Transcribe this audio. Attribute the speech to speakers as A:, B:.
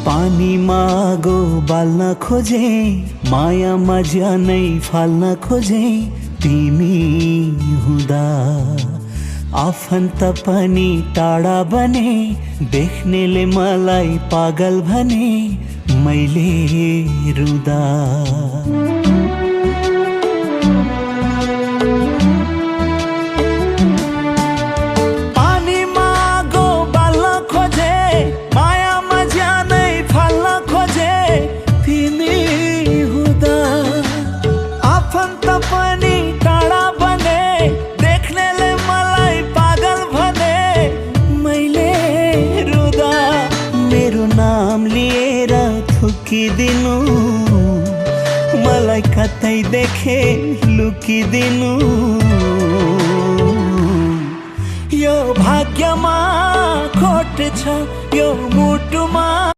A: पानीमा आगो बाल्न खोजे, मायामा ज्यानै फाल्न खोजे। तिमी हुँदा आफन्त पनि टाढा बने, देख्नेले मलाई पागल भने मैले रुँदा। पानीमा आगो बाल्न खोजे, मायामा ज्यानै फाल्न खोजे। तिमी हुँदा आफन्त पनि टाढा बने, देख्नेले मलाई पागल भने मैले रुँदा। मेरो नाम लिएर थुकिदिनु, मलाई कतै देखे लुकिदिनु। यो भाग्यमा खोट छ, यो मुटुमा